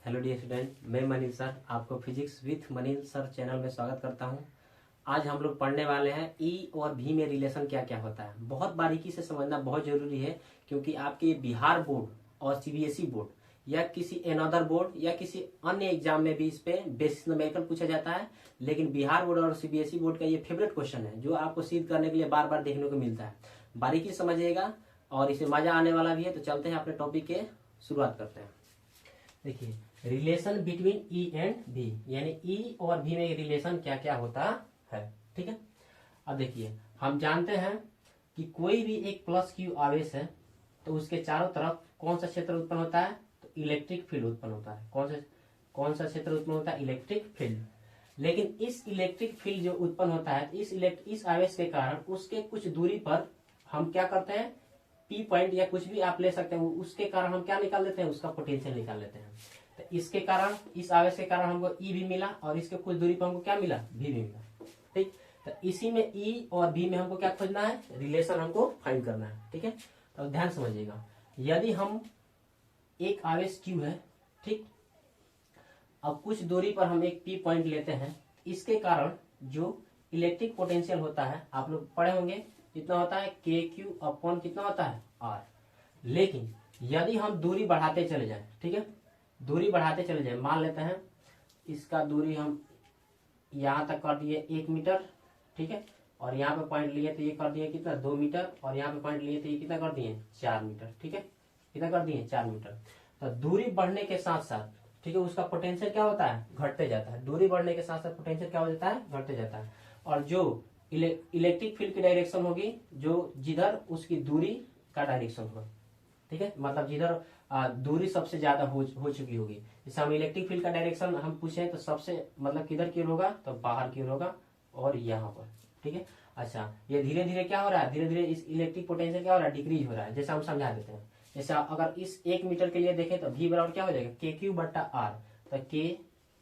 Hello dear student, मैं Manish sir आपको physics with Manish sir channel में स्वागत करता हूं। आज हम लोग पढ़ने वाले हैं ई और भी में रिलेशन क्या क्या होता है। बहुत बारीकी से समझना बहुत जरूरी है, क्योंकि आपके बिहार बोर्ड और सीबीएसई बोर्ड या किसी अनदर बोर्ड या किसी अन्य एग्जाम में भी इस पे बेसिस न्यूमेरिकल पूछा जाता है। लेकिन बिहार बोर्ड और सीबीएसई बोर्ड का ये फेवरेट क्वेश्चन है जो आपको सिद्ध करने के लिए बार बार देखने को मिलता है। बारीकी से समझिएगा और इसे मजा आने वाला भी है। तो चलते हैं अपने टॉपिक के शुरुआत करते हैं। देखिए, रिलेशन बिटवीन ई एंड भी, यानी ई और भी में रिलेशन क्या क्या होता है। ठीक है, अब देखिए, हम जानते हैं कि कोई भी एक प्लस क्यू आवेश है तो उसके चारों तरफ कौन सा क्षेत्र उत्पन्न होता है, तो इलेक्ट्रिक फील्ड उत्पन्न होता है। कौन सा क्षेत्र उत्पन्न होता है, इलेक्ट्रिक फील्ड। लेकिन इस इलेक्ट्रिक फील्ड जो उत्पन्न होता है इस आवेश के कारण उसके कुछ दूरी पर हम क्या करते हैं, पी पॉइंट या कुछ भी आप ले सकते हैं, उसके कारण हम क्या निकाल देते हैं, उसका पोटेंशियल निकाल लेते हैं। तो इसके कारण, इस आवेश के कारण हमको ई भी मिला और इसके कुछ दूरी पर हमको क्या मिला, भी मिला। ठीक, तो इसी में ई और बी में हमको क्या खोजना है, रिलेशन हमको फाइंड करना है। ठीक है, तो ध्यान समझिएगा। यदि हम एक आवेश क्यू है, ठीक, अब कुछ दूरी पर हम एक पी पॉइंट लेते हैं, इसके कारण जो इलेक्ट्रिक पोटेंशियल होता है आप लोग पढ़े होंगे, कितना होता है, के क्यू अपॉन कितना होता है, आर। लेकिन यदि हम दूरी बढ़ाते चले जाएं, ठीक है, दूरी बढ़ाते चले जाएं, मान लेते हैं इसका दूरी हम यहां तक कर दिए 1 मीटर, ठीक है, और यहाँ पे पॉइंट लिए तो ये कर दिए कितना, 2 मीटर, और यहाँ पे पॉइंट लिए तो ये कितना कर दिए, 4 मीटर। ठीक है, कितना कर दिए, 4 मीटर। तो दूरी बढ़ने के साथ साथ, ठीक है, उसका पोटेंशियल क्या होता है, घटते जाता है। दूरी बढ़ने के साथ साथ पोटेंशियल क्या हो जाता है, घटते जाता है। और जो इलेक्ट्रिक फील्ड की डायरेक्शन होगी, जो जिधर उसकी दूरी का डायरेक्शन होगा, ठीक है, मतलब जिधर दूरी सबसे ज्यादा हो चुकी होगी। जैसे हम इलेक्ट्रिक फील्ड का डायरेक्शन हम पूछे तो सबसे मतलब किधर की ओर होगा, तो बाहर की ओर होगा और यहाँ पर। ठीक है, अच्छा, ये धीरे धीरे क्या हो रहा है, धीरे धीरे इस इलेक्ट्रिक पोटेंशियल क्या हो रहा है, डिक्रीज हो रहा है। जैसे हम समझा देते हैं, जैसे अगर इस 1 मीटर के लिए देखें तो v बराबर क्या हो जाएगा, के क्यू बट्टा आर। तो के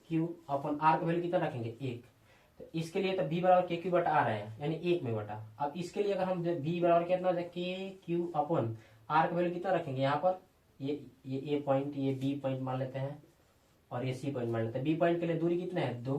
क्यू अपन आर का वैल्यू कितना रखेंगे, 1। तो इसके लिए तो v बराबर के क्यू बटा आर है, यानी 1 में बटा। अब इसके लिए अगर हम v बराबर कितना हो जाए, के क्यू अपन आर का वैल्यू कितना रखेंगे, यहाँ पर ये ए पॉइंट, ये बी पॉइंट मान लेते हैं और ये सी पॉइंट मान लेते हैं। बी पॉइंट के लिए दूरी कितना है, 2।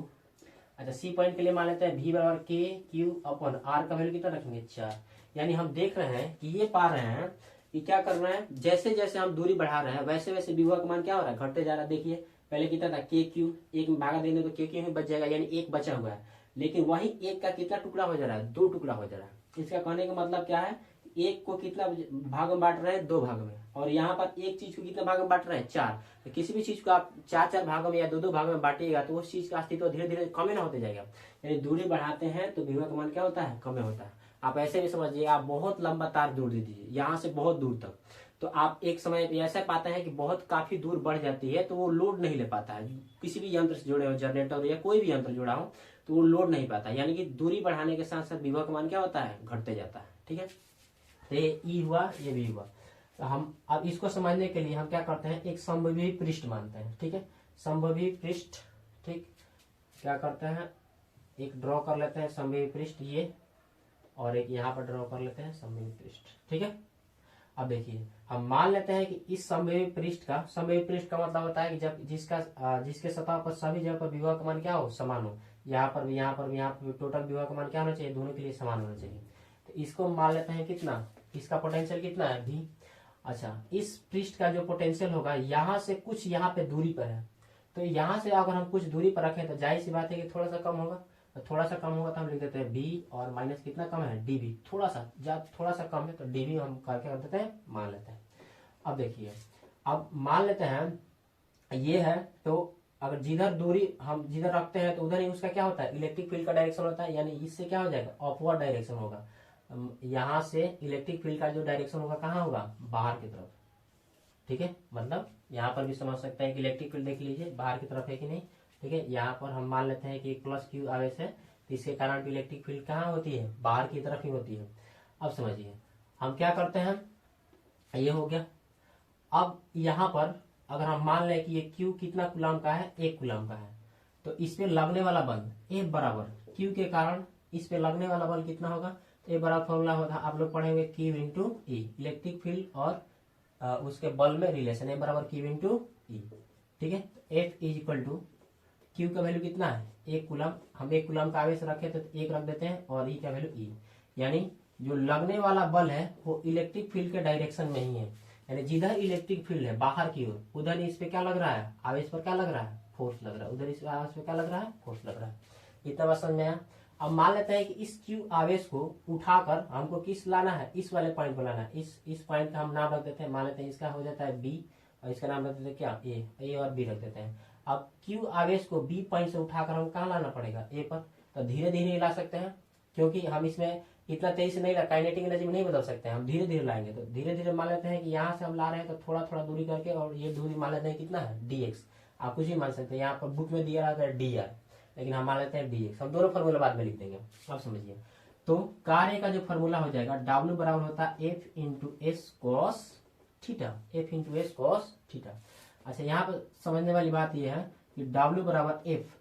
अच्छा, सी पॉइंट के लिए मान लेते हैं v बराबर के क्यू अपन आर का वैल्यू कितना रखेंगे, 4। यानी हम देख रहे हैं कि ये पा रहे हैं कि क्या कर रहे हैं, जैसे जैसे हम दूरी बढ़ा रहे हैं वैसे वैसे विभव का मान क्या हो रहा है, घटते जा रहा है। देखिए, पहले कितना था, के क्यू, 1 में भागा देंगे तो के क्यू में बच जाएगा, यानी 1 बचा हुआ है। लेकिन वही 1 का कितना टुकड़ा हो जा रहा है, 2 टुकड़ा हो जा रहा है। इसका कहने का मतलब क्या है, 1 को कितना भाग में बांट रहे हैं, 2 भाग में, और यहाँ पर एक चीज को कितना भाग में बांट रहे हैं, 4। तो किसी भी चीज को आप 4-4 भागों में या 2-2 भागों में बांटिएगा तो उस चीज का अस्तित्व धीरे धीरे कम ना होते जाएगा। यानी दूरी बढ़ाते हैं तो विभव का मान क्या होता है, कम होता है। आप ऐसे भी समझिए, आप बहुत लंबा तार जोड़ दीजिए यहाँ से बहुत दूर तक, तो आप एक समय ऐसा पाते हैं कि बहुत काफी दूर बढ़ जाती है तो वो लोड नहीं ले पाता है। किसी भी यंत्र से जुड़े हो, जनरेटर या कोई भी यंत्र जुड़ा हो, तो वो लोड नहीं पाता। यानी कि दूरी बढ़ाने के साथ साथ विभव का मान क्या होता है, घटते जाता है। ठीक है, तो ये ई हुआ, ये भी हुआ। तो हम अब इसको समझने के लिए हम क्या करते हैं, एक समभुवी पृष्ठ मानते हैं। ठीक है, समभुवी पृष्ठ, ठीक, क्या करते हैं, एक ड्रॉ कर लेते हैं समभुवी पृष्ठ, ये, और एक यहाँ पर ड्रॉ कर लेते हैं समभुवी पृष्ठ। ठीक है, अब देखिए, हम मान लेते हैं कि इस समभुवी पृष्ठ का मतलब होता है कि जब जिसके सतह पर सभी जगह पर विभव का मान क्या हो, समान हो। यहाँ पर भी, यहाँ पर भी, यहाँ पर टोटल विभव का मान क्या होना चाहिए, दोनों के लिए समान होना चाहिए। तो इसको मान लेते हैं कितना, इसका पोटेंशियल कितना है, भी। अच्छा, इस पृष्ठ का जो पोटेंशियल होगा यहाँ से कुछ यहाँ पे दूरी पर है, तो यहाँ से अगर हम कुछ दूरी पर रखें तो जाहिर सी बात है कि थोड़ा सा कम होगा। तो थोड़ा सा कम होगा तो हम लिख देते हैं बी, और माइनस कितना कम है, डी बी। थोड़ा सा कम है तो डी बी हम करके कर देते हैं, मान लेते हैं। अब देखिए, अब मान लेते हैं ये है, तो अगर जिधर दूरी हम जिधर रखते हैं तो उधर ही उसका क्या होता है, इलेक्ट्रिक फील्ड का डायरेक्शन होता है। यानी इससे क्या हो जाएगा, अपवर्ड डायरेक्शन होगा। यहाँ से इलेक्ट्रिक फील्ड का जो डायरेक्शन होगा कहाँ होगा, बाहर की तरफ। ठीक है, मतलब यहाँ पर भी समझ सकते हैं कि इलेक्ट्रिक फील्ड देख लीजिए बाहर की तरफ है कि नहीं। ठीक है, यहाँ पर हम मान लेते हैं कि प्लस क्यू आवेश है, तो इसके कारण इलेक्ट्रिक फील्ड कहाँ होती है, बाहर की तरफ ही होती है। अब समझिए, हम क्या करते हैं, ये हो गया। अब यहाँ पर अगर हम मान लें कि ये क्यू कितना कूलम का है, 1 कूलम का है, तो इस पे लगने वाला बल ए बराबर क्यू के कारण इस पे लगने वाला बल कितना होगा, तो ए बराबर फॉर्मूला होता है, आप लोग पढ़ेंगे क्यू इंटू ई, इलेक्ट्रिक फील्ड और उसके बल में रिलेशन, ए बराबर क्यू इंटू ई। ठीक है। F is equal to Q का वैल्यू कितना है 1 कूलम, हम 1 कूलम का आवेश रखे तो 1 रख देते हैं, और ई का वैल्यू ई, यानी जो लगने वाला बल है वो इलेक्ट्रिक फील्ड के डायरेक्शन में ही है, यानी जिधर इलेक्ट्रिक फील्ड है बाहर की ओर उधर इस पे क्या लग रहा है, आवेश पर क्या लग रहा है, फोर्स लग रहा है, उधर इस आवेश पे क्या लग रहा है, फोर्स लग रहा है। इतना बात समझ में आया। अब मान लेते हैं कि इस क्यू आवेश को उठाकर हमको किस लाना है, इस वाले पॉइंट पर लाना है। इस पॉइंट का हम नाम रख देते हैं, मान लेते हैं इसका हो जाता है बी, और इसका नाम रख देते हैं क्या, ए और बी रख देते हैं। अब क्यू आवेश को बी पॉइंट से उठाकर हम कहाँ लाना पड़ेगा, ए पर। तो धीरे धीरे ला सकते हैं, क्योंकि हम इसमें इतना तेजी से नहीं ला, काइनेटिक एनर्जी में नहीं बदल सकते हैं, हम धीरे धीरे लाएंगे। तो धीरे धीरे मान लेते हैं कि यहाँ से हम ला रहे हैं तो थोड़ा थोड़ा दूरी करके, और ये दूरी मान लेते हैं कितना है dx। आप कुछ भी मान सकते हैं, यहाँ पर बुक में दिया रहता है dr, लेकिन हम मान लेते हैं dx। हम दोनों फॉर्मूला बाद में लिख देंगे, आप समझिए। तो कार्य का जो फॉर्मूला हो जाएगा W बराबर होता है F into S cos theta, F into S cos theta. अच्छा, यहाँ पर समझने वाली बात यह है कि W बराबर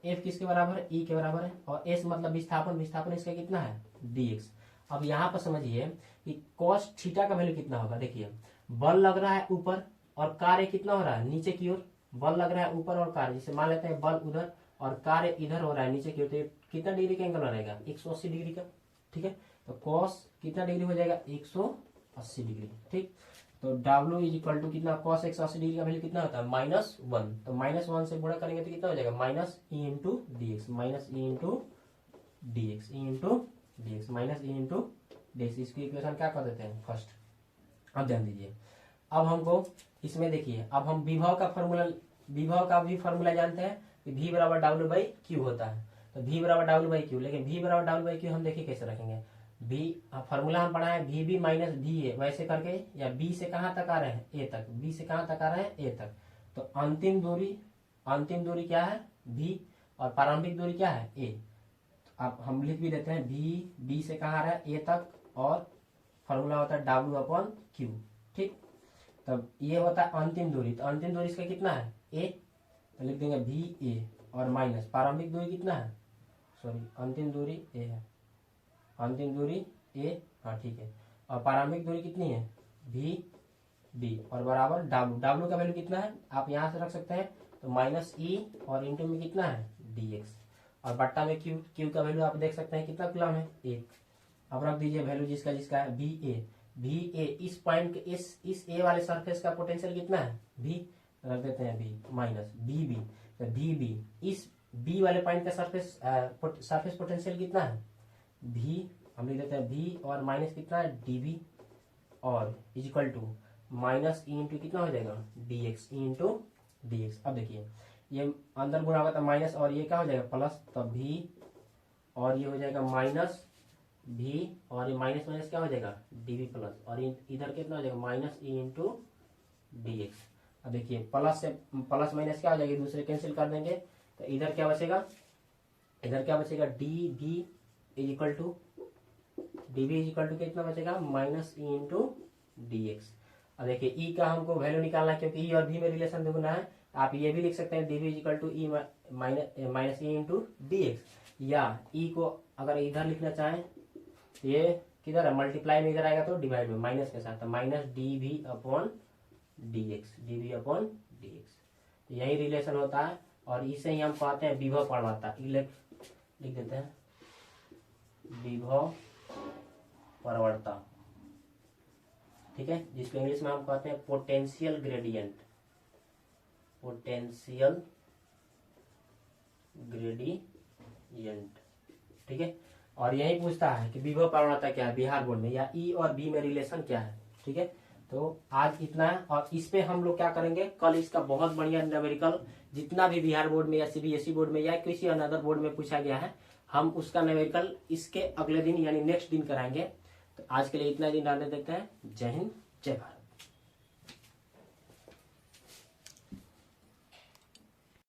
F किसके बराबर है, E के बराबर है, और S मतलब विस्थापन इसका कितना है dx। अब यहाँ पर समझिए कि cos थीटा का वैल्यू कितना होगा। देखिए, बल लग रहा है ऊपर और कार्य कितना हो रहा है नीचे की ओर। बल लग रहा है ऊपर और कार्य, जैसे मान लेते हैं बल उधर और कार्य इधर हो रहा है नीचे की ओर, तो कितना डिग्री का एंगल रहेगा 180 डिग्री का। ठीक है, तो cos कितना डिग्री हो जाएगा 180 डिग्री। ठीक, तो W इज इक्वल टू कितना, cos 180 डिग्री का वैल्यू कितना होता है -1। तो -1 से गुणा करेंगे तो कितना हो जाएगा -e into dx, -e into dx, e into dx, -e into dx। इसकी इक्वेशन क्या कर देते हैं फर्स्ट। अब ध्यान दीजिए, अब हमको इसमें देखिए, अब हम विभव का भी फॉर्मूला जानते हैं कि V बराबर W बाई क्यू होता है। तो V बराबर W बाई क्यू, लेकिन V बराबर W बाई क्यू हम देखिए कैसे रखेंगे। फॉर्मूला हम पढ़ा है VB माइनस VA, वैसे करके, या B से कहाँ तक आ रहे हैं A तक, B से कहाँ तक आ रहे हैं A तक। तो अंतिम दूरी क्या है V, और प्रारंभिक दूरी क्या है A। अब हम लिख भी देते हैं B से कहाँ आ रहा है A तक, और फॉर्मूला होता है W अपॉन क्यू। ठीक, तब ये होता है अंतिम दूरी। तो अंतिम दूरी इसका कितना है A, तो लिख देंगे VA, और माइनस प्रारंभिक दूरी कितना है, अंतिम दूरी A है, अंतिम दूरी A, हाँ ठीक है, और प्रारंभिक दूरी कितनी है VB, और बराबर W का वैल्यू कितना है आप यहाँ से रख सकते हैं, तो -e, और इंटू में कितना है dx, और बट्टा में क्यू का वैल्यू आप देख सकते हैं कितना कूलम है 1। अब रख दीजिए वैल्यू जिसका है VA, इस पॉइंट के इस A वाले सरफेस का पोटेंशियल कितना है V, रख देते हैं V, माइनस BB, तो VB इस B वाले पॉइंट का सरफेस पोटेंशियल कितना है V, हम लिख देते हैं V, और माइनस कितना है DB, और is equal to minus E into कितना हो जाएगा dx, E इंटू dx। अब देखिए, ये अंदर गुणा होगा तो माइनस, और ये क्या हो जाएगा प्लस, तब V, और ये हो जाएगा माइनस V, और ये माइनस माइनस क्या हो जाएगा dV प्लस, और इधर कितना हो जाएगा -e इंटू dx। अब देखिए, प्लस माइनस क्या हो जाएगी, दूसरे कैंसिल कर देंगे, तो इधर क्या बचेगा dV इज इक्वल टू कितना बचेगा -e इंटू dx। अब देखिए E का हमको वैल्यू निकालना है, क्योंकि E और V में रिलेशन देखना है। आप ये भी लिख सकते हैं dV is equal to E minus e into dx, या E को अगर इधर लिखना चाहें, ये किधर है मल्टीप्लाई में, इधर आएगा तो डिवाइड में माइनस के साथ, तो माइनस dV अपॉन dx। यही रिलेशन होता है, और इसे ही हम कहते हैं विभव प्रवणता। लिख देते हैं विभव प्रवणता, ठीक है, जिसको इंग्लिश में हम कहते हैं पोटेंशियल ग्रेडियंट, ठीक है। और यही पूछता है कि विभव प्रवणता क्या है बिहार बोर्ड में, या E और B में रिलेशन क्या है। ठीक है, तो आज इतना है, और इस पे हम लोग क्या करेंगे, कल इसका बहुत बढ़िया न्यूमेरिकल जितना भी बिहार बोर्ड में या CBSE बोर्ड में या किसी अनदर बोर्ड में पूछा गया है, हम उसका न्यूमेरिकल इसके अगले दिन यानी नेक्स्ट दिन कराएंगे। तो आज के लिए इतना दिन रहने देते हैं। जय हिंद, जय भारत।